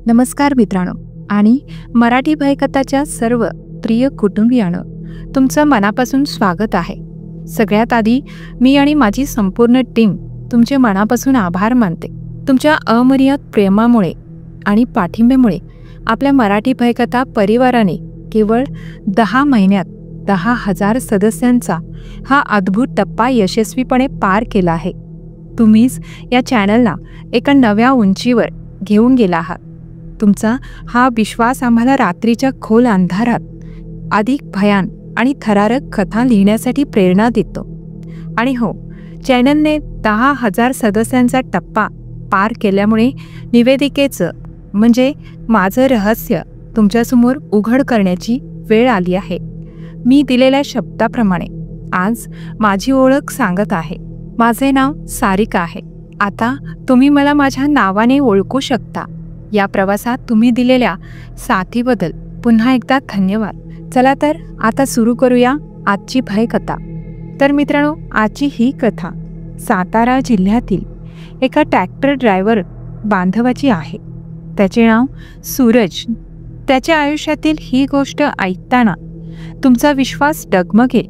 नमस्कार मित्रांनो आणि मराठी भयकथाच्या सर्व प्रिय कुटुंबियांनो, तुमचं मनापासून स्वागत आहे. सगळ्यात आधी मी आणि माझी संपूर्ण टीम तुमचे मनापासून आभार मानते. तुमच्या अमर्याद प्रेमामुळे आणि पाठिंब्यामुळे आपल्या मराठी भयकथा परिवाराने केवळ 10 महिन्यात 10,000 सदस्यांचा हा अद्भुत टप्पा यशस्वीपणे पार केला आहे. तुम्हीच या चॅनलला एका नव्या उंचीवर घेऊन गेला आहात. तुमचा हा विश्वास आम्हाला रात्रीच्या खोल अंधारात अधिक भयान आणि थरारक कथा लिहिण्यासाठी प्रेरणा देतो. आणि हो, चॅनलने 10,000 सदस्यांचा टप्पा पार केल्यामुळे निवेदिकेचं म्हणजे माझं रहस्य तुमच्यासमोर उघड करण्याची वेळ आली आहे. मी दिलेल्या शब्दाप्रमाणे आज माझी ओळख सांगत आहे. माझे नाव सारिका आहे. आता तुम्ही मला माझ्या नावाने ओळखू शकता. या प्रवासात तुम्ही दिलेल्या साथीबद्दल पुन्हा एकदा धन्यवाद. चला तर आता सुरू करूया आजची भयकथा. तर मित्रांनो, आजची ही कथा सातारा जिल्ह्यातील एका ट्रॅक्टर ड्रायव्हर बांधवाची आहे. त्याचे नाव सूरज. त्याच्या आयुष्यातील ही गोष्ट ऐकताना तुमचा विश्वास डगमगेल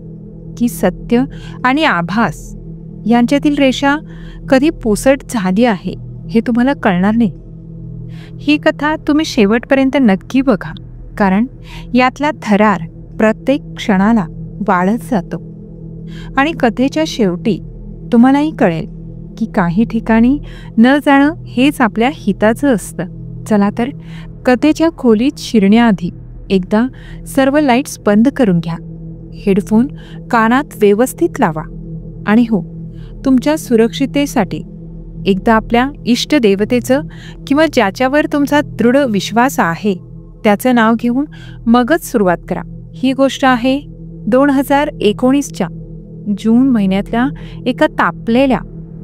की सत्य आणि आभास यांच्यातील रेषा कधी पुसट झाली आहे हे तुम्हाला कळणार नाही. ही कथा तुम्ही शेवटपर्यंत नक्की बघा, कारण यातला थरार प्रत्येक क्षणाला वाढत जातो. आणि कथेच्या शेवटी तुम्हालाही कळेल की काही ठिकाणी न जाणं हेच आपल्या हिताचं असतं. चला तर कथेच्या खोलीत शिरण्याआधी एकदा सर्व लाईट्स बंद करून घ्या. हेडफोन कानात व्यवस्थित लावा. आणि हो, तुमच्या सुरक्षिततेसाठी एकदा आपल्या इष्टदेवतेचं किंवा ज्याच्यावर तुमचा दृढ विश्वास आहे त्याचं नाव घेऊन मगच सुरुवात करा. ही गोष्ट आहे 2019च्या जून महिन्यातल्या एका तापलेल्या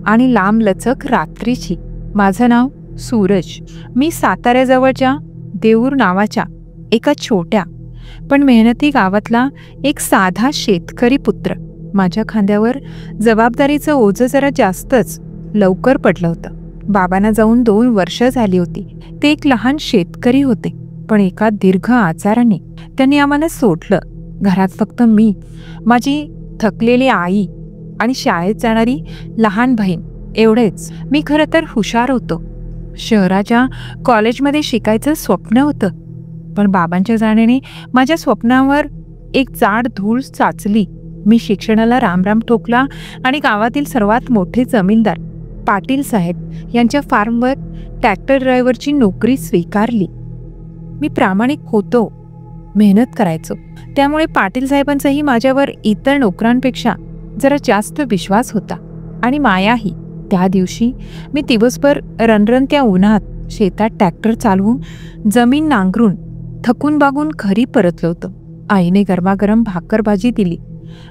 आणि लांबलचक रात्रीची. माझं नाव सूरज. मी साताऱ्याजवळच्या देऊर नावाच्या एका छोट्या पण मेहनती गावातला एक साधा शेतकरी पुत्र. माझ्या खांद्यावर जबाबदारीचं ओझं जरा जास्तच लवकर पडलं होतं. बाबांना जाऊन 2 वर्ष झाली होती. ते एक लहान शेतकरी होते, पण एका दीर्घ आजाराने त्यांनी आम्हाला सोडलं. घरात फक्त मी, माझी थकलेली आई आणि शाळेत जाणारी लहान बहीण एवढेच. मी खरं तर हुशार होतो. शहराच्या कॉलेजमध्ये शिकायचं स्वप्न होतं, पण बाबांच्या जाण्याने माझ्या स्वप्नावर एक जाड धूळ साचली. मी शिक्षणाला रामराम ठोकला आणि गावातील सर्वात मोठे जमीनदार पाटील साहेब यांच्या फार्मवर ट्रॅक्टर ड्रायव्हरची नोकरी स्वीकारली. मी प्रामाणिक होतो, मेहनत करायचो, त्यामुळे पाटील साहेबांचाही माझ्यावर इतर नोकरांपेक्षा जरा जास्त विश्वास होता आणि मायाही. त्या दिवशी मी दिवसभर रणरणत्या उन्हात शेतात ट्रॅक्टर चालवून जमीन नांगरून थकून बागून घरी परतलो होतो. आईने गरमागरम भाकर भाजी दिली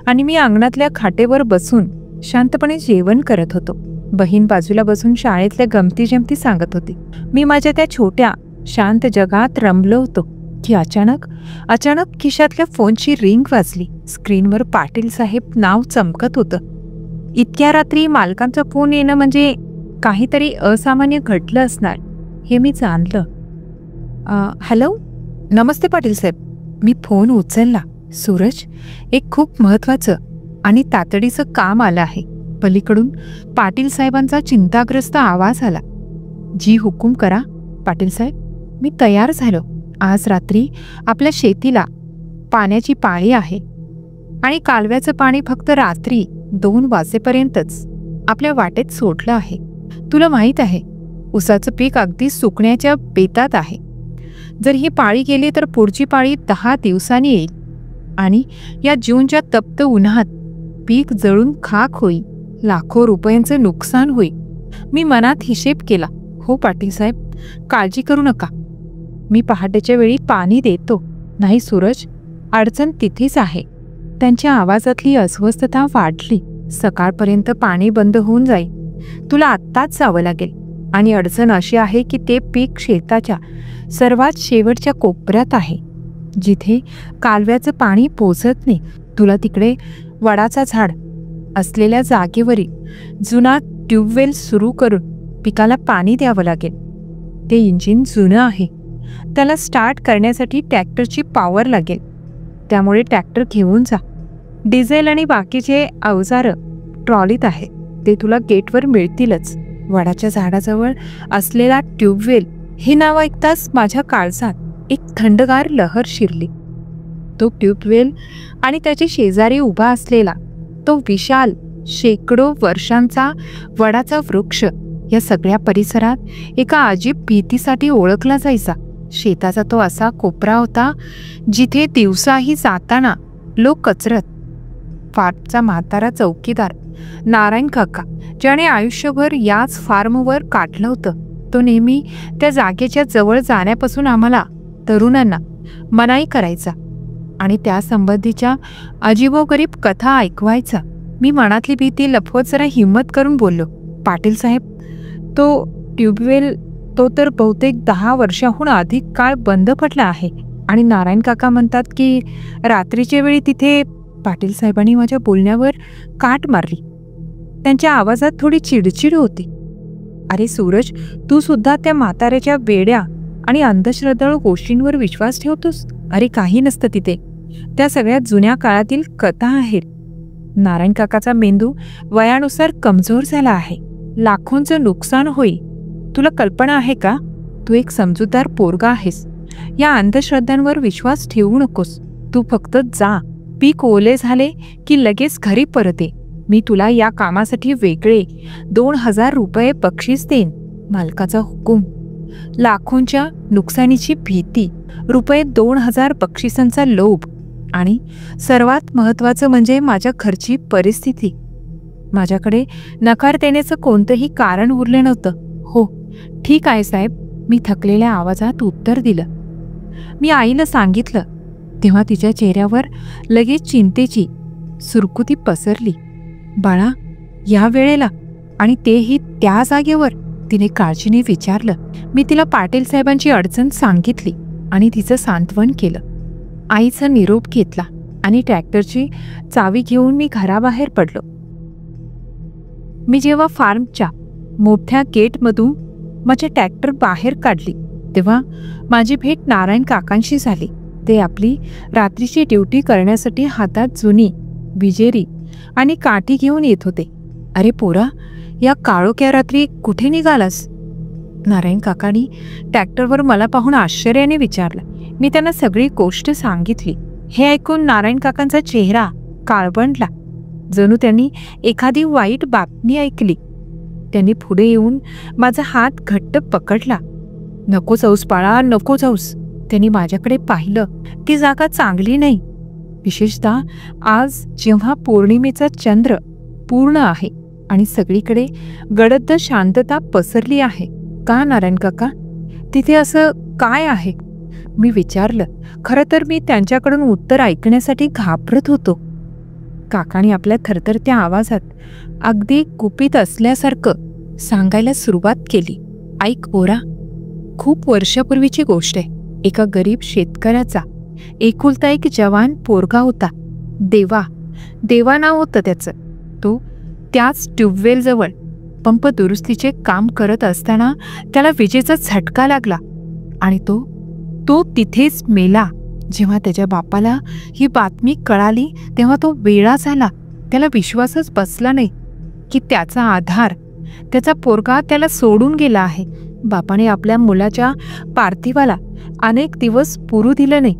आणि मी अंगणातल्या खाटेवर बसून शांतपणे जेवण करत होतो. बहीण बाजूला बसून शाळेतल्या गमती जमती सांगत होती. मी माझ्या त्या छोट्या शांत जगात रमलो होतो की अचानक खिशातल्या फोनची रिंग वाजली. स्क्रीनवर पाटील साहेब नाव चमकत होतं. इतक्या रात्री मालकांचा फोन येणं म्हणजे काहीतरी असामान्य घडलं असणार हे मी जाणलं. हॅलो, नमस्ते पाटील साहेब. मी फोन उचलला. सूरज, एक खूप महत्त्वाचं आणि तातडीचं काम आलं आहे. पलीकडून पाटील साहेबांचा चिंताग्रस्त आवाज आला. जी हुकूम करा पाटील साहेब. मी तयार झालो. आज रात्री आपल्या शेतीला पाण्याची पाळी आहे आणि कालव्याचं पाणी फक्त रात्री 2 वाजेपर्यंतच आपल्या वाटेत सोडलं आहे. तुला माहीत आहे, ऊसाचं पीक अगदी सुकण्याच्या बेतात आहे. जर ही पाळी गेली तर पुढची पाळी 10 दिवसांनी येईल आणि या जूनच्या तप्त उन्हात पीक जळून खाक होईल. लाखो रुपयांचं नुकसान होईल. मी मनात हिशेब केला. हो पाटील साहेब, काळजी करू नका. मी पहाटेच्या वेळी पाणी देतो. नाही सूरज, अडचण तिथेच आहे. त्यांच्या आवाजातली अस्वस्थता वाढली. सकाळपर्यंत पाणी बंद होऊन जाईल. तुला आत्ताच जावं लागेल. आणि अडचण अशी आहे की ते पीक शेताच्या सर्वात शेवटच्या कोपऱ्यात आहे, जिथे कालव्याचं पाणी पोचत नाही. तुला तिकडे वडाचा झाड असलेल्या जागेवरील जुना ट्यूबवेल सुरू करून पिकाला पाणी द्यावं लागेल. ते इंजिन जुनं आहे. त्याला स्टार्ट करण्यासाठी ट्रॅक्टरची पॉवर लागेल. त्यामुळे ट्रॅक्टर घेऊन जा. डिझेल आणि बाकीचे अवजारं ट्रॉलीत आहे. ते तुला गेटवर मिळतीलच. वडाच्या झाडाजवळ असलेला ट्यूबवेल हे नाव ऐकताच माझ्या काळजात एक थंडगार लहर शिरली. तो ट्यूबवेल आणि त्याच्या शेजारी उभा असलेला तो विशाल शेकडो वर्षांचा वडाचा वृक्ष या सगळ्या परिसरात एका अजीब भीतीसाठी ओळखला जायचा. शेताचा तो असा कोपरा होता जिथे दिवसाही जाताना लोक कचरत. फार्मचा म्हातारा चौकीदार नारायण काका, ज्याने आयुष्यभर याच फार्मवर काढलं होतं, तो नेहमी त्या जागेच्या जवळ जाण्यापासून आम्हाला तरुणांना मनाई करायचा आणि त्यासंबंधीच्या अजीबोगरीब कथा ऐकवायचा. मी मनातली भीती लपवत जरा हिंमत करून बोललो, पाटील साहेब, तो ट्यूबवेल तो तर बहुतेक 10 वर्षाहून अधिक काळ बंद पडला आहे. आणि नारायण काका म्हणतात की रात्रीच्या वेळी तिथे. पाटील साहेबांनी माझ्या बोलण्यावर काट मारली. त्यांच्या आवाजात थोडी चिडचिड होती. अरे सूरज, तू सुद्धा त्या म्हाताऱ्याच्या वेड्या आणि अंधश्रद्धाळू गोष्टींवर विश्वास ठेवतोस? अरे काही नसतं तिथे. त्या सगळ्या जुन्या काळातील कथा आहेत. नारायण काकाचा मेंदू वयानुसार कमजोर झाला आहे. लाखोंचं नुकसान होईल. तुला कल्पना आहे का? तू एक समजूतदार पोरगा आहेस. या अंधश्रद्धांवर विश्वास ठेवू नकोस. तू फक्त जा, पीक ओले झाले की लगेच घरी परत ये. मी तुला या कामासाठी वेगळे 2000 रुपये बक्षीस देईन. मालकाचा हुकूम. लाखोंच्या नुकसानीची भीती, रुपये 2000 बक्षिसांचा लोभ आणि सर्वात महत्त्वाचं म्हणजे माझ्या घरची परिस्थिती. माझ्याकडे नकार देण्याचं कोणतंही कारण उरलं नव्हतं. हो ठीक आहे साहेब, मी थकलेल्या आवाजात उत्तर दिलं. मी आईला सांगितलं तेव्हा तिच्या चेहऱ्यावर लगेच चिंतेची सुरकुती पसरली. बाळा, या वेळेला आणि तेही त्या जागेवर? तिने काळजीने विचारलं. मी तिला पाटील साहेबांची अडचण सांगितली आणि तिचं सांत्वन केलं. आईचा निरोप घेतला आणि ट्रॅक्टरची चावी घेऊन मी घराबाहेर पडलो. मी जेव्हा फार्मच्या मोठ्या गेटमधून माझे ट्रॅक्टर बाहेर काढली तेव्हा माझी भेट नारायण काकांशी झाली. ते आपली रात्रीची ड्युटी करण्यासाठी हातात जुनी विजेरी आणि काठी घेऊन येत होते. अरे पोरा, या काळोख्या रात्री कुठे निघालास? नारायण काकांनी ट्रॅक्टरवर मला पाहून आश्चर्याने विचारलं. मी त्यांना सगळी गोष्ट सांगितली. हे ऐकून नारायण काकांचा चेहरा काळवंडला, जणू त्यांनी एखादी वाईट बातमी ऐकली. त्यांनी पुढे येऊन माझा हात घट्ट पकडला. नको जाऊस बाळा, नको जाऊस. त्यांनी माझ्याकडे पाहिलं. ती जागा चांगली नाही, विशेषतः आज जेव्हा पौर्णिमेचा चंद्र पूर्ण आहे आणि सगळीकडे गडद शांतता पसरली आहे. का नारायण काका, तिथे असं काय आहे? मी विचारलं. खरं तर मी त्यांच्याकडून उत्तर ऐकण्यासाठी घाबरत होतो. काकाने आपल्या थरथरत्या आवाजात अगदी गुपित असल्यासारखं सांगायला सुरुवात केली. ऐक पोरा, खूप वर्षापूर्वीची गोष्ट आहे. एका गरीब शेतकऱ्याचा एकुलता एक जवान पोरगा होता. देवा नाव होतं त्याचं. तो त्याच ट्यूबवेलजवळ पंप दुरुस्तीचे काम करत असताना त्याला विजेचा झटका लागला आणि तो तिथेच मेला. जेव्हा त्याच्या बापाला ही बातमी कळाली तेव्हा तो वेडा झाला. त्याला विश्वासच बसला नाही की त्याचा आधार, त्याचा पोरगा त्याला सोडून गेला आहे. बापाने आपल्या मुलाच्या पार्थिवाला अनेक दिवस पुरू दिलं नाही.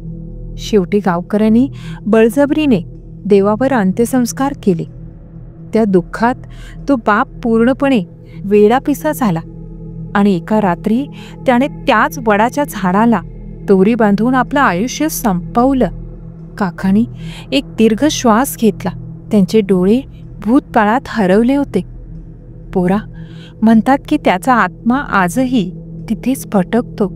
शेवटी गावकऱ्यांनी बळजबरीने देवावर अंत्यसंस्कार केले. त्या दुःखात तो बाप पूर्णपणे वेडापिसा झाला आणि एका रात्री त्याने त्याच वडाच्या झाडाला दोरी बांधून आपलं आयुष्य संपवलं. काकांनी एक दीर्घ श्वास घेतला. त्यांचे डोळे भूतकाळात हरवले होते. पोरा, म्हणतात की त्याचा आत्मा आजही तिथेच भटकतो.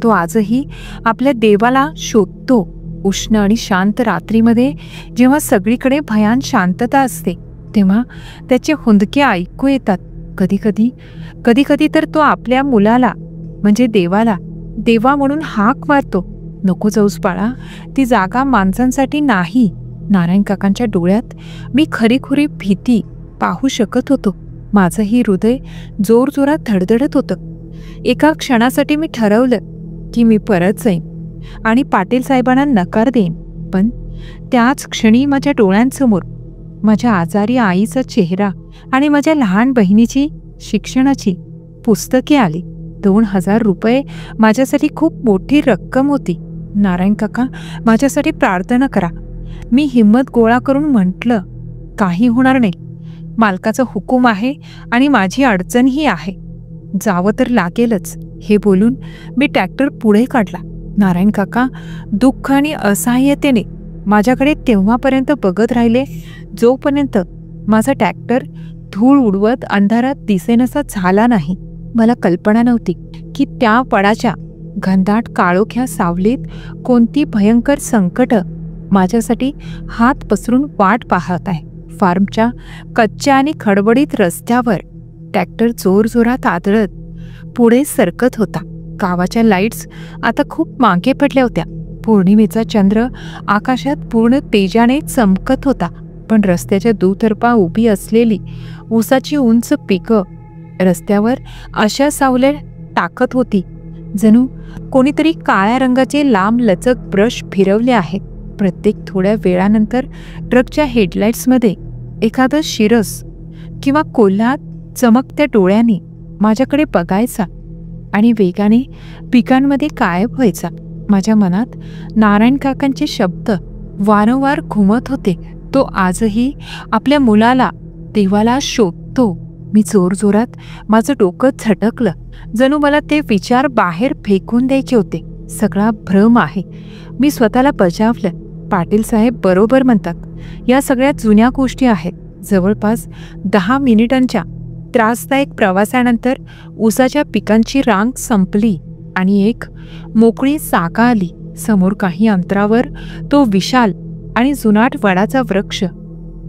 तो आजही आपल्या देवाला शोधतो. उष्ण आणि शांत रात्रीमध्ये जेव्हा सगळीकडे भयान शांतता असते तेव्हा त्याचे हुंदके ऐकू येतात. कधी तर तो आपल्या मुलाला म्हणजे देवा म्हणून हाक मारतो. नको जाऊस बाळा, ती जागा माणसांसाठी नाही. नारायण काकांच्या डोळ्यात मी खरीखुरी भीती पाहू शकत होतो. माझंही हृदय जोरजोरात धडधडत होतं. एका क्षणासाठी मी ठरवलं की मी परत जाईन आणि पाटील साहेबांना नकार देईन. पण त्याच क्षणी माझ्या डोळ्यांसमोर माझ्या आजारी आईचा चेहरा आणि माझ्या लहान बहिणीची शिक्षणाची पुस्तके आली. 2,000 रुपये माझ्यासाठी खूप मोठी रक्कम होती. नारायण काका, माझ्यासाठी प्रार्थना करा. मी हिंमत गोळा करून म्हटलं, काही होणार नाही. मालकाचा हुकूम आहे आणि माझी अडचणही आहे. जावं तर लागेलच. हे बोलून मी ट्रॅक्टर पुढे काढला. नारायण काका दुःख आणि असहाय्यतेने माझ्याकडे तेव्हापर्यंत बघत राहिले जोपर्यंत माझा ट्रॅक्टर धूळ उडवत अंधारात दिसेनासा झाला नाही. मला कल्पना नव्हती की त्या वडाच्या घनदाट काळोख्या सावलीत कोणती भयंकर संकट माझ्यासाठी हात पसरून वाट पाहत आहे. फार्मच्या कच्च्या आणि खडबडीत रस्त्यावर ट्रॅक्टर जोरजोरात आदळत पुढे सरकत होता. गावाच्या लाईट्स आता खूप मागे पडल्या होत्या. पौर्णिमेचा चंद्र आकाशात पूर्ण तेजाने चमकत होता. पण रस्त्याच्या दुतर्फा उभी असलेली ऊसाची उंच पिकं रस्त्यावर अशा सावल्या टाकत होती जणू कोणीतरी काळ्या रंगाचे लांब लचक ब्रश फिरवले आहेत. प्रत्येक थोड्या वेळानंतर ट्रकच्या हेडलाईट्समध्ये एखादं शिरस किंवा कोल्हा चमकत्या डोळ्यांनी माझ्याकडे बघायचा आणि वेगाने पिकांमध्ये गायब व्हायचा. माझ्या मनात नारायण काकांचे शब्द वारंवार घुमत होते. तो आजही आपल्या मुलाला देवाला शोधतो. मी जोरजोरात माझं डोकं झटकलं, जणू मला ते विचार बाहेर फेकून द्यायचे होते. सगळा भ्रम आहे. मी स्वतःला बजावलं. पाटील साहेब बरोबर म्हणतात. या सगळ्या जुन्या गोष्टी आहेत. जवळपास 10 मिनिटांच्या त्रासदायक प्रवासानंतर ऊसाच्या पिकांची रांग संपली आणि एक मोकळी जागा आली. समोर काही अंतरावर तो विशाल आणि जुनाट वडाचा वृक्ष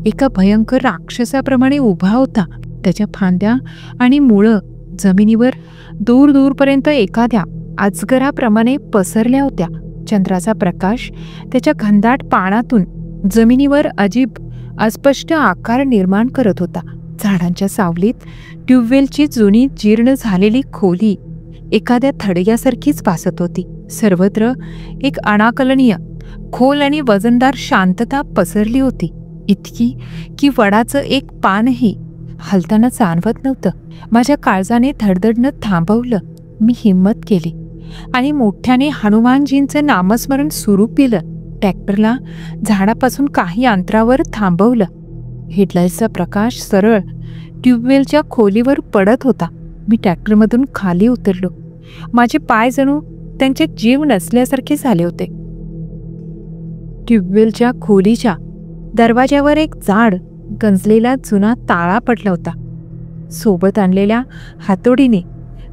एका भयंकर राक्षसाप्रमाणे उभा होता. त्याच्या फांद्या आणि मुळं जमिनीवर दूर दूरपर्यंत एखाद्या अजगराप्रमाणे पसरल्या होत्या. चंद्राचा प्रकाश त्याच्या घनदाट पानातून जमिनीवर अस्पष्ट आकार निर्माण करत होता. झाडांच्या सावलीत ट्यूबवेलची जुनी जीर्ण झालेली खोली एखाद्या थडग्यासारखीच भासत होती. सर्वत्र एक अनाकलनीय खोल आणि वजनदार शांतता पसरली होती. इतकी की वडाचं एक पानही हलताना जाणवत नव्हतं. माझ्या काळजाने धडधडणं थांबवलं. मी हिंमत केली आणि मोठ्याने हनुमानजींचं नामस्मरण सुरू केलं. ट्रॅक्टरला झाडापासून काही अंतरावर थांबवलं. हेडलाईटचा प्रकाश सरळ ट्यूबवेलच्या खोलीवर पडत होता. मी ट्रॅक्टरमधून खाली उतरलो. माझे पाय जणू त्यांचे जीव नसल्यासारखे झाले होते. ट्यूबवेलच्या खोलीच्या दरवाज्यावर एक जाड गंजलेला जुना ताळा पडला होता. सोबत आणलेल्या हातोडीने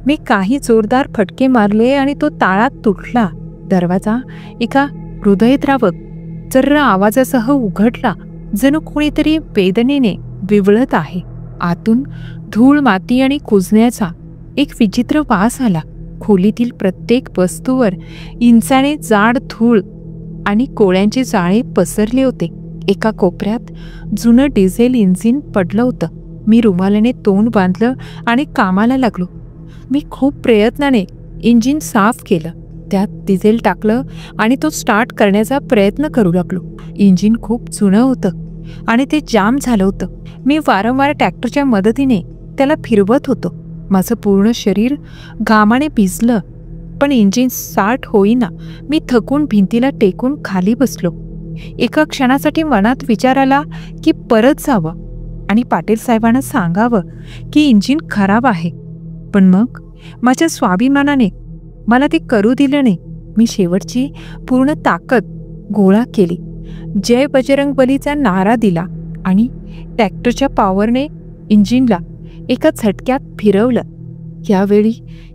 मी काही जोरदार फटके मारले आणि तो ताळा तुटला. दरवाजा एका हृदयद्रावक जर्र आवाजासह उघडला, जणू कोणीतरी वेदनेने विवळत आहे. आतून धूळ, माती आणि कुजण्याचा एक विचित्र वास आला. खोलीतील प्रत्येक वस्तूवर इंचाने जाड धूळ आणि कोळ्यांचे जाळे पसरले होते. एका कोपऱ्यात जुनं डिझेल इंजिन पडलं होतं. मी रुमालाने तोंड बांधलं आणि कामाला लागलो. मी खूप प्रयत्नाने इंजिन साफ केलं, त्यात डिझेल टाकलं आणि तो स्टार्ट करण्याचा प्रयत्न करू लागलो. इंजिन खूप जुनं होतं आणि ते जाम झालं होतं. मी वारंवार ट्रॅक्टरच्या मदतीने त्याला फिरवत होतो. माझं पूर्ण शरीर घामाने भिजलं, पण इंजिन स्टार्ट होईना. मी थकून भिंतीला टेकून खाली बसलो. एका क्षणासाठी मनात विचार आला की परत जावं आणि पाटील साहेबांना सांगावं की इंजिन खराब आहे. पण मग माझ्या स्वाभिमानाने मला ते करू दिलं नाही. मी शेवटची पूर्ण ताकद गोळा केली. जय बजरंग बलीचा नारा दिला आणि ट्रॅक्टरच्या पॉवरने इंजिनला एका झटक्यात फिरवलं. यावेळी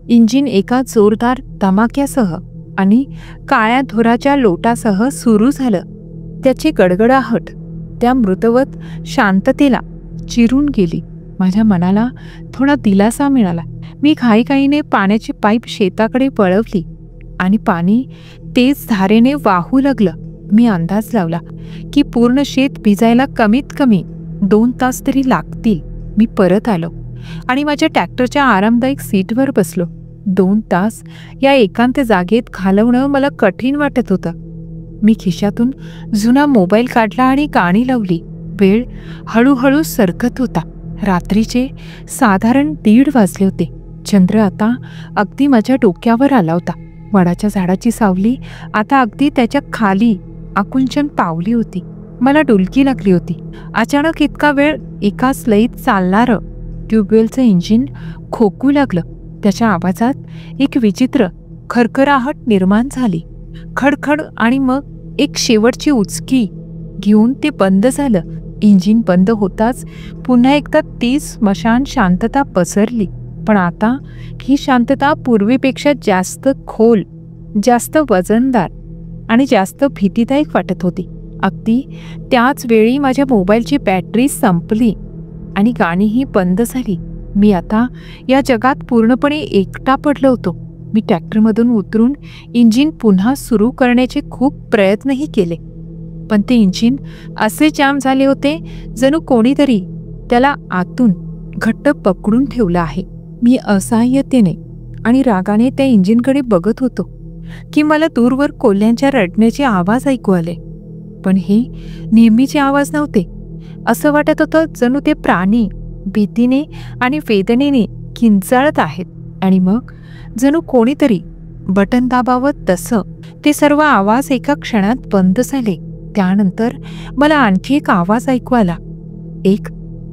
इंजिन एका जोरदार धमाक्यासह आणि काळ्या धुराच्या लोटासह सुरू झालं. त्याची गडगडाहट त्या मृतवत शांततेला चिरून गेली. माझ्या मनाला थोडा दिलासा मिळाला. मी घाईघाईने पाण्याची पाईप शेताकडे वळवली आणि पाणी तेज धारेने वाहू लागलं. मी अंदाज लावला की पूर्ण शेत भिजायला कमीत कमी 2 तास तरी लागतील. मी परत आलो आणि माझ्या ट्रॅक्टरच्या आरामदायक सीटवर बसलो. 2 तास या एकांत जागेत घालवणं मला कठीण वाटत होतं. मी खिशातून जुना मोबाईल काढला आणि गाणी लावली. वेळ हळूहळू सरकत होता. रात्रीचे साधारण 1:30 वाजले होते. चंद्र आता अगदी माझ्या डोक्यावर आला होता. वडाच्या झाडाची सावली आता अगदी त्याच्या खाली आकुंचन पावली होती. मला डुलकी लागली होती. अचानक इतका वेळ एकाच लयीत चालणारं ट्यूबवेलचं इंजिन खोकू लागलं. त्याच्या आवाजात एक विचित्र खरखराहट निर्माण झाली. खडखड आणि मग एक शेवटची उचकी घेऊन ते बंद झालं. इंजिन बंद होताच पुन्हा एकदा तीच स्मशान शांतता पसरली. पण आता ही शांतता पूर्वीपेक्षा जास्त खोल, जास्त वजनदार आणि जास्त भीतीदायक वाटत होती. अगदी त्याच वेळी माझ्या मोबाईलची बॅटरी संपली आणि गाणीही बंद झाली. मी आता या जगात पूर्णपणे एकटा पडलो होतो. मी ट्रॅक्टरमधून उतरून इंजिन पुन्हा सुरू करण्याचे खूप प्रयत्नही केले, पण ते इंजिन असे जाम झाले होते जणू कोणीतरी त्याला आतून घट्ट पकडून ठेवलं आहे. मी असहाय्यतेने आणि रागाने त्या इंजिनकडे बघत होतो की मला दूरवर कोल्ह्यांच्या रडण्याचे आवाज ऐकू आले. पण हे नेहमीचे आवाज नव्हते. असं वाटत होतं जणू ते प्राणी भीतीने आणि वेदनेने किंचाळत आहेत. आणि मग जणू कोणीतरी बटन दाबावं तसं ते सर्व आवाज एका क्षणात बंद झाले. त्यानंतर मला आणखी एक आवाज ऐकू आला. एक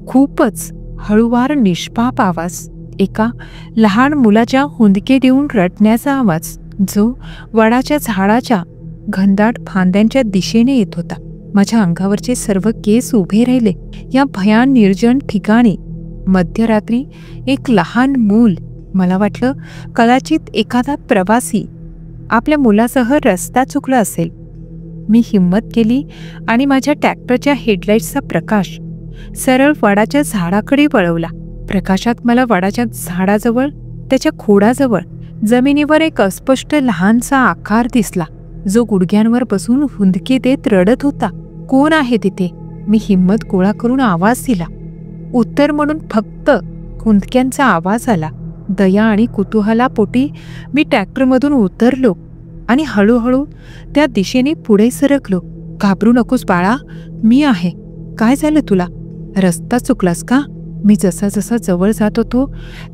खूपच हळूवार निष्पाप आवाज. एका लहान मुलाच्या हुंदके देऊन रडण्याचा आवाज, जो वडाच्या झाडाच्या घनदाट फांद्यांच्या दिशेने येत होता. माझ्या अंगावरचे सर्व केस उभे राहिले. या भयान निर्जन ठिकाणी मध्यरात्री एक लहान मूल, मला वाटलं कदाचित एखादा प्रवासी आपल्या मुलासह रस्ता चुकला असेल. मी हिंमत केली आणि माझ्या ट्रॅक्टरच्या हेडलाईट्सचा प्रकाश सरळ वडाच्या झाडाकडे वळवला. प्रकाशात मला वडाच्या झाडाजवळ, त्याच्या खोडाजवळ जमिनीवर एक अस्पष्ट लहानसा आकार दिसला, जो गुडघ्यांवर बसून हुंदके देत रडत होता. कोण आहे तिथे? मी हिंमत गोळा करून आवाज दिला. उत्तर म्हणून फक्त हुंदक्यांचा आवाज आला. दया आणि कुतूहलापोटी मी ट्रॅक्टरमधून उतरलो आणि हळूहळू त्या दिशेने पुढे सरकलो. घाबरू नकोस बाळा, मी आहे. काय झालं तुला? रस्ता चुकलास का? मी जसा जसा जवळ जात होतो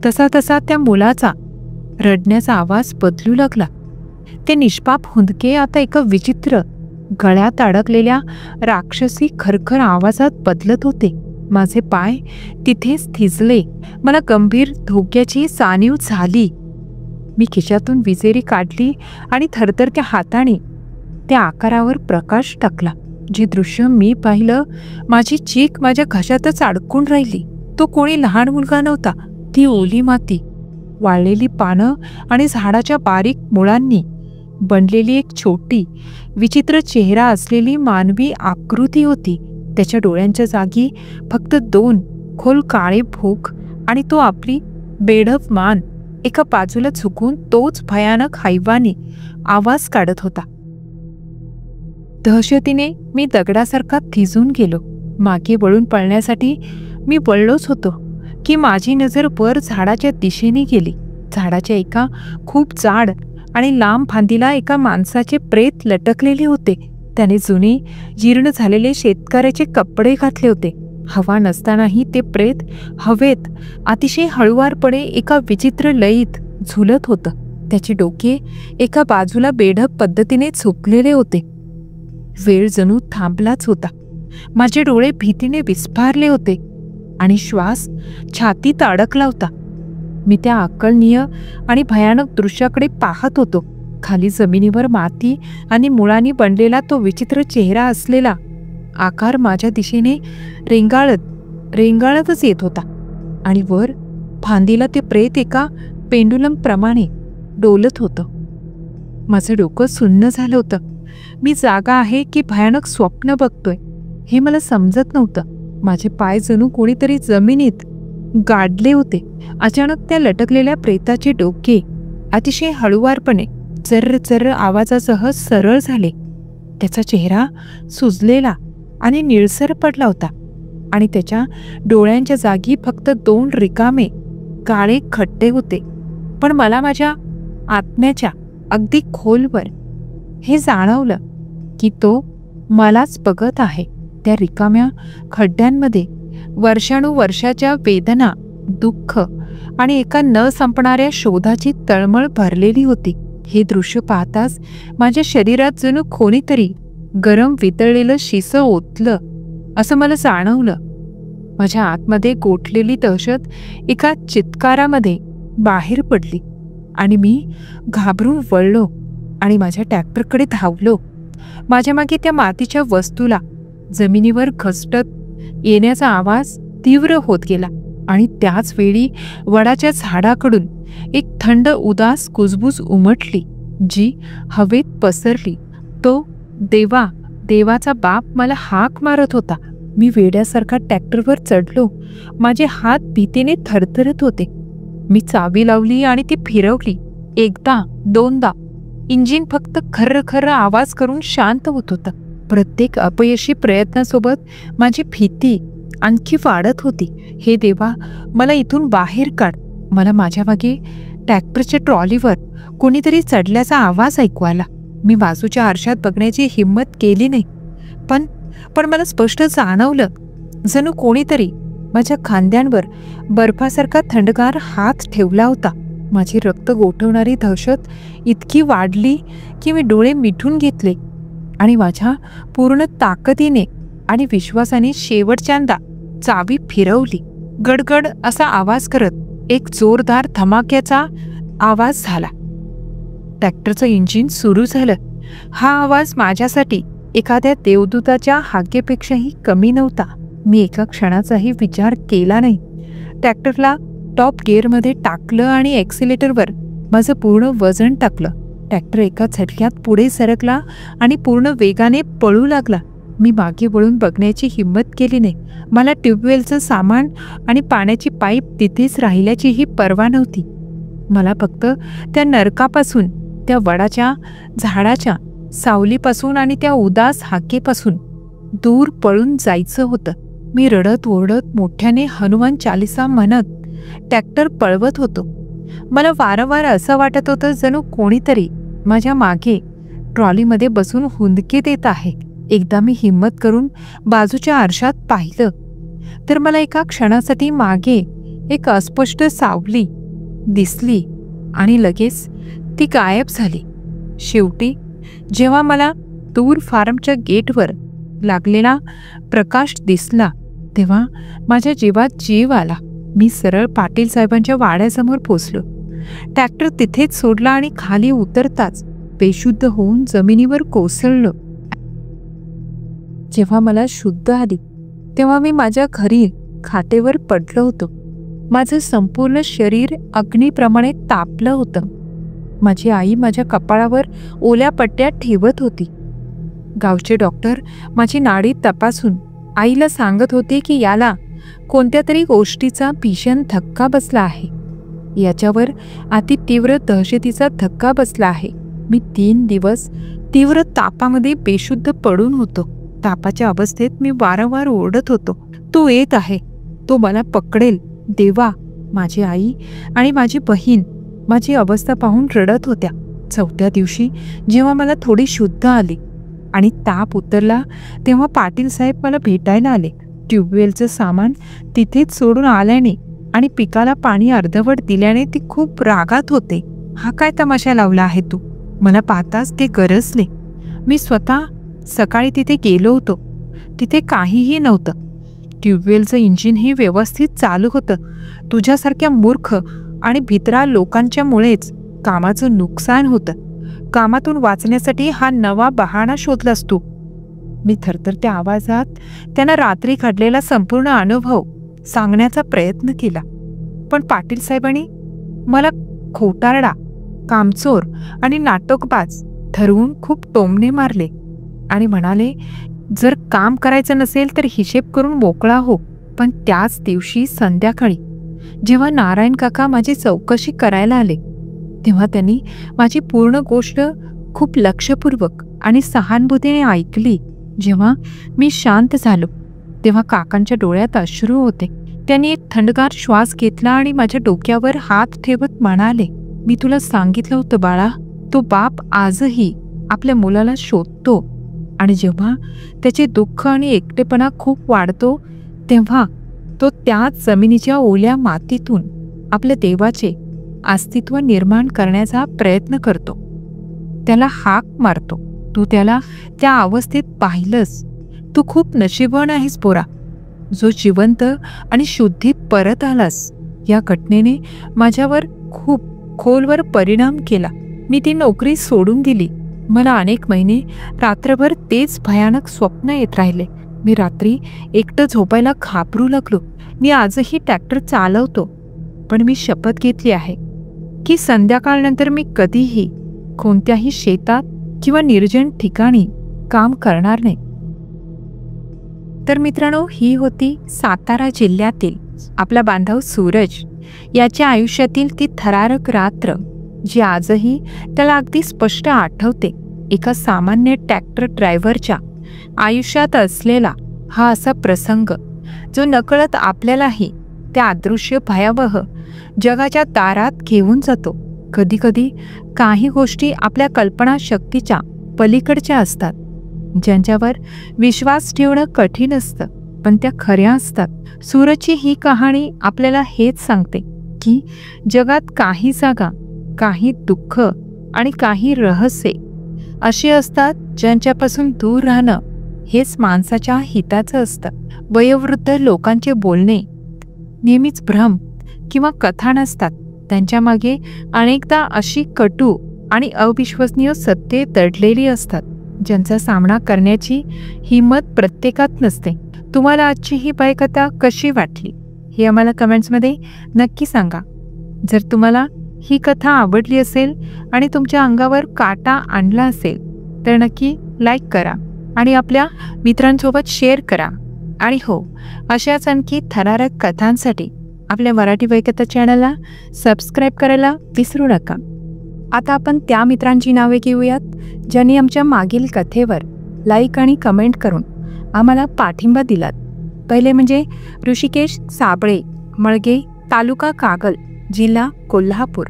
तसा तसा त्या मुलाचा रडण्याचा आवाज बदलू लागला. ते निष्पाप हुंदके आता एका विचित्र गळ्यात अडकलेल्या राक्षसी खरखर आवाजात बदलत होते. माझे पाय तिथेच थिजले. मला गंभीर धोक्याची जाणीव झाली. मी खिशातून विजेरी काढली आणि थरथरत्या हाताने त्या आकारावर प्रकाश टाकला. जे दृश्य मी पाहिलं, माझी चीक माझ्या घशातच अडकून राहिली. तो कोणी लहान मुलगा नव्हता. ती ओली माती, वाळलेली पानं आणि झाडाच्या बारीक मुळांनी बनलेली एक छोटी विचित्र चेहरा असलेली मानवी आकृती होती. त्याच्या डोळ्यांच्या जागी फक्त 2 खोल काळे भोक आणि तो आपली बेढप मान एका बाजूला झुकून तोच भयानक हैवानी आवाज काढत होता. दहशतीने मी दगडासारखा थिजून गेलो. मागे वळून पळण्यासाठी मी वळलोच होतो की माझी नजर वर झाडाच्या दिशेने गेली. झाडाच्या एका खूप जाड आणि लांब फांदीला एका माणसाचे प्रेत लटकलेले होते. त्याने जुने जीर्ण झालेले शेतकऱ्याचे कपडे घातले होते. हवा नसतानाही ते प्रेत हवेत अतिशय हळुवारपणे एका विचित्र लयीत झुलत होतं. त्याचे डोके एका बाजूला बेढप पद्धतीने झुकलेले होते. वेळ जणू थांबलाच होता. माझे डोळे भीतीने विस्फारले होते आणि श्वास छातीत अडकला होता. मी त्या अकल्पनीय आणि भयानक दृश्याकडे पाहत होतो. खाली जमिनीवर माती आणि मुळांनी बनलेला तो विचित्र चेहरा असलेला आकार माझ्या दिशेने रेंगाळतच येत होता आणि वर फांदीला ते प्रेत एका पेंडुलमप्रमाणे डोलत होतं. माझं डोकं सुन्न झालं होतं. मी जागा आहे की भयानक स्वप्न बघतोय हे मला समजत नव्हतं. माझे पाय जणू कोणीतरी जमिनीत गाडले होते. अचानक त्या लटकलेल्या प्रेताचे डोके अतिशय हळुवारपणे चर्र चर्र आवाजासह सरळ झाले. त्याचा चेहरा सुजलेला आणि निळसर पडला होता आणि त्याच्या डोळ्यांच्या जागी फक्त 2 रिकामे काळे खड्डे होते. पण मला माझ्या आत्म्याच्या अगदी खोलवर हे जाणवलं की तो मलाच बघत आहे. त्या रिकाम्या खड्ड्यांमध्ये वर्षानुवर्षाच्या वेदना, दुःख आणि एका न संपणाऱ्या शोधाची तळमळ भरलेली होती. हे दृश्य पाहताच माझ्या शरीरात जणू कोणीतरी गरम वितळलेलं शिसं ओतलं असं मला जाणवलं. माझ्या आतमध्ये गोठलेली दहशत एका चित्कारामध्ये बाहेर पडली आणि मी घाबरून वळलो आणि माझ्या ट्रॅक्टरकडे धावलो. माझ्या मागे त्या मातीच्या वस्तूला जमिनीवर घसटत येण्याचा आवाज तीव्र होत गेला आणि त्याच वेळी वडाच्या झाडाकडून एक थंड उदास कुजबूज उमटली जी हवेत पसरली. तो देवाचा बाप मला हाक मारत होता. मी वेड्यासारखा ट्रॅक्टरवर चढलो. माझे हात भीतीने थरथरत होते. मी चावी लावली आणि ती फिरवली. एकदा दोनदा इंजिन फक्त खर्र खर्र आवाज करून शांत होत होतं. प्रत्येक अपयशी प्रयत्नासोबत माझी भीती आणखी वाढत होती. हे देवा, मला इथून बाहेर काढ. मला माझ्या मागे ट्रॅक्टरच्या ट्रॉलीवर कोणीतरी चढल्याचा आवाज ऐकू आला. मी बाजूच्या आरशात बघण्याची हिंमत केली नाही, पण मला स्पष्ट जाणवलं जणू कोणीतरी माझ्या खांद्यांवर बर्फासारखा थंडगार हात ठेवला होता. माझी रक्त गोठवणारी दहशत इतकी वाढली की मी डोळे मिटून घेतले आणि माझ्या पूर्ण ताकदीने आणि विश्वासाने शेवटच्यांदा चावी फिरवली. गडगड असा आवाज करत एक जोरदार धमाक्याचा आवाज झाला. ट्रॅक्टरचं इंजिन सुरू झालं. हा आवाज माझ्यासाठी एखाद्या देवदूताच्या हाकेपेक्षाही कमी नव्हता. मी एका क्षणाचाही विचार केला नाही. ट्रॅक्टरला टॉप गिअरमध्ये टाकलं आणि ॲक्सिलेटरवर माझं पूर्ण वजन टाकलं. ट्रॅक्टर एका झटक्यात पुढे सरकला आणि पूर्ण वेगाने पळू लागला. मी मागे वळून बघण्याची हिंमत केली नाही. मला ट्यूबवेलचं सामान आणि पाण्याची पाईप तिथेच राहिल्याचीही पर्वा नव्हती. मला फक्त त्या नरकापासून, त्या वडाच्या झाडाच्या सावलीपासून आणि त्या उदास हाकेपासून दूर पळून जायचं होतं. मी रडत ओरडत मोठ्याने हनुमान चालिसा म्हणत ट्रॅक्टर पळवत होतो. मला वारंवार असं वाटत होतं जणू कोणीतरी माझ्या मागे ट्रॉलीमध्ये बसून हुंदके देत आहे. एकदा मी हिंमत करून बाजूच्या आरशात पाहिलं तर मला एका क्षणासाठी मागे एक अस्पष्ट सावली दिसली आणि लगेच ती गायब झाली. शेवटी जेव्हा मला दूर फार्मच्या गेटवर लागलेला प्रकाश दिसला तेव्हा माझ्या जीवात जीव आला. मी सरळ पाटील साहेबांच्या वाड्यासमोर पोचलो. ट्रॅक्टर तिथेच सोडला आणि खाली उतरताच बेशुद्ध होऊन जमिनीवर कोसळलो. जेव्हा मला शुद्ध आली तेव्हा मी माझ्या घरी खाटेवर पडलो होतो. माझं संपूर्ण शरीर अग्नीप्रमाणे तापलं होतं. माझी आई माझ्या कपाळावर ओल्या पट्ट्या ठेवत होती. गावचे डॉक्टर माझी नाडी तपासून आईला सांगत होते की याला कोणत्या तरी गोष्टीचा भीषण धक्का बसला आहे. याच्यावर अति तीव्र दहशतीचा धक्का बसला आहे. मी 3 दिवस तीव्र तापामध्ये बेशुद्ध पडून होतो. तापाच्या अवस्थेत मी वारंवार ओरडत होतो, तो येत आहे, तो मला पकडेल. देवा, माझी आई आणि माझी बहीण माझी अवस्था पाहून रडत होत्या. 4थ्या दिवशी जेव्हा मला थोडी शुद्ध आली आणि ताप उतरला तेव्हा पाटील साहेब मला भेटायला आले. ट्यूबवेलचं सामान तिथेच सोडून आल्याने आणि पिकाला पाणी अर्धवट दिल्याने ते खूप रागात होते. हा काय तमाशा लावला आहे तू? मला पाहताच ते गरजले. मी स्वतः सकाळी तिथे गेलो होतो. तिथे काहीही नव्हतं. ट्यूबवेलचं इंजिनही व्यवस्थित चालू होतं. तुझ्यासारख्या मूर्ख आणि भित्रा लोकांच्यामुळेच कामाचं नुकसान होतं. कामातून वाचण्यासाठी हा नवा बहाणा शोधलास तू. मी थरथरत्या आवाजात त्यांना रात्री घडलेला संपूर्ण अनुभव सांगण्याचा प्रयत्न केला. पण पाटील साहेबांनी मला खोटारडा, कामचोर आणि नाटकबाज ठरवून खूप टोमणे मारले आणि म्हणाले, जर काम करायचं नसेल तर हिशेब करून मोकळा हो. पण त्याच दिवशी संध्याकाळी जेव्हा नारायण काका माझी चौकशी करायला आले तेव्हा त्यांनी माझी पूर्ण गोष्ट खूप लक्षपूर्वक आणि सहानुभूतीने ऐकली. जेव्हा मी शांत झालो तेव्हा काकांच्या डोळ्यात अश्रू होते. त्यांनी एक थंडगार श्वास घेतला आणि माझ्या डोक्यावर हात ठेवत म्हणाले, मी तुला सांगितलं होतं बाळा, तो बाप आजही आपल्या मुलाला शोधतो आणि जेव्हा त्याचे दुःख आणि एकटेपणा खूप वाढतो तेव्हा तो त्याच जमिनीच्या ओल्या मातीतून आपल्या देवाचे अस्तित्व निर्माण करण्याचा प्रयत्न करतो. त्याला हाक मारतो. तू त्याला त्या अवस्थेत पाहिलंस. तू खूप नशीबवान आहेस पोरा, जो जिवंत आणि शुद्धीत परत आलास. या घटनेने माझ्यावर खूप खोलवर परिणाम केला. मी ती नोकरी सोडून दिली. मला अनेक महिने रात्रभर तेच भयानक स्वप्न येत राहिले. मी रात्री एकटं झोपायला घाबरू लागलो. मी आजही ट्रॅक्टर चालवतो, पण मी शपथ घेतली आहे की संध्याकाळनंतर मी कधीही कोणत्याही शेतात किंवा निर्जन ठिकाणी काम करणार नाही. तर मित्रांनो, ही होती सातारा जिल्ह्यातील आपला बांधव सूरज याच्या आयुष्यातील ती थरारक रात्र, जी आजही त्याला अगदी स्पष्ट आठवते. एका सामान्य ट्रॅक्टर ड्रायव्हरच्या आयुष्यात असलेला हा असा प्रसंग, जो नकळत आपल्यालाही त्या अदृश्य भयावह जगाच्या दारात घेऊन जातो. कधीकधी काही गोष्टी आपल्या कल्पनाशक्तीच्या पलीकडच्या असतात, ज्यांच्यावर विश्वास ठेवणं कठीण असतं, पण त्या खऱ्या असतात. सूरजची ही कहाणी आपल्याला हेच सांगते की जगात काही जागा, काही दुःख आणि काही रहस्ये अशी असतात ज्यांच्यापासून दूर राहणं हेच माणसाच्या हिताचं असतं. वयोवृद्ध लोकांचे बोलणे नेहमीच भ्रम किंवा कथा नसतात. त्यांच्यामागे अनेकदा अशी कटू आणि अविश्वसनीय सत्ये दडलेली असतात, ज्यांचा सामना करण्याची हिंमत प्रत्येकात नसते. तुम्हाला आजची ही भयकथा कशी वाटली हे आम्हाला कमेंट्समध्ये नक्की सांगा. जर तुम्हाला ही कथा आवडली असेल आणि तुमच्या अंगावर काटा आणला असेल तर नक्की लाईक करा आणि आपल्या मित्रांसोबत शेअर करा. आणि हो, अशाच आणखी थरारक कथांसाठी आपल्या मराठी भयकथा चॅनलला सबस्क्राईब करायला विसरू नका. आता आपण त्या मित्रांची नावे घेऊयात ज्यांनी आमच्या मागील कथेवर लाईक आणि कमेंट करून आम्हाला पाठिंबा दिलात. पहिले म्हणजे ऋषिकेश साबळे, मळगे, तालुका कागल, जिल्हा कोल्हापूर,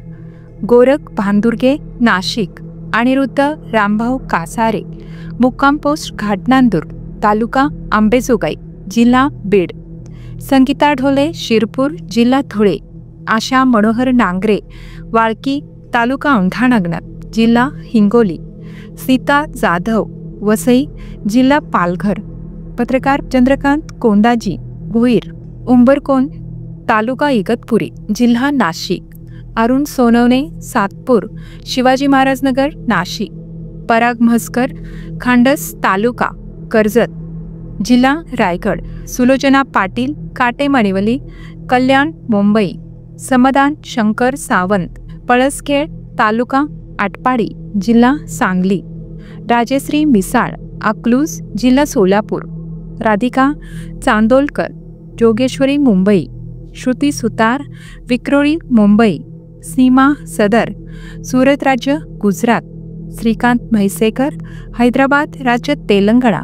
गोरख भांदुर्गे, नाशिक, अनिरुद्ध रामभाऊ कासारे, मुक्काम पोस्ट घाटनांदूर, तालुका अंबेजोगाई, जिल्हा बीड, संगीता ढोले, शिरपूर, जिल्हा धुळे, आशा मनोहर नांगरे, वाळकी, तालुका औंढा-नागनाथ, जिल्हा हिंगोली, सीता जाधव, वसई, जिल्हा पालघर, पत्रकार चंद्रकांत कोंडाजी, भुईर, उंबरकोन, तालुका इगतपुरी, जिल्हा नाशिक, अरुण सोनवणे, सातपूर, शिवाजी महाराज नगर, नाशिक, पराग म्हसकर, खांडस, तालुका कर्जत, जिल्हा रायगड, सुलोचना पाटील, काटेमानिवली, कल्याण, मुंबई, समाधान शंकर सावंत, पळसखेड, तालुका आटपाडी, जिल्हा सांगली, राजश्री मिसाळ, अकलूज, जिल्हा सोलापूर, राधिका चांदोलकर, जोगेश्वरी, मुंबई, श्रुती सुतार, विक्रोळी, मुंबई, सीमा सदर, सुरत राज्य गुजरात, श्रीकांत म्हैसेकर, हैदराबाद राज्य तेलंगणा,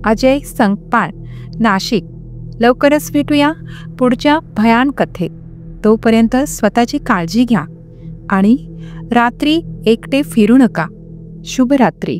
अजय संकपाळ, नाशिक. लवकरच भेटूया पुढच्या भयान कथेत. तोपर्यंत स्वतःची काळजी घ्या आणि रात्री एकटे फिरू नका. शुभरात्री.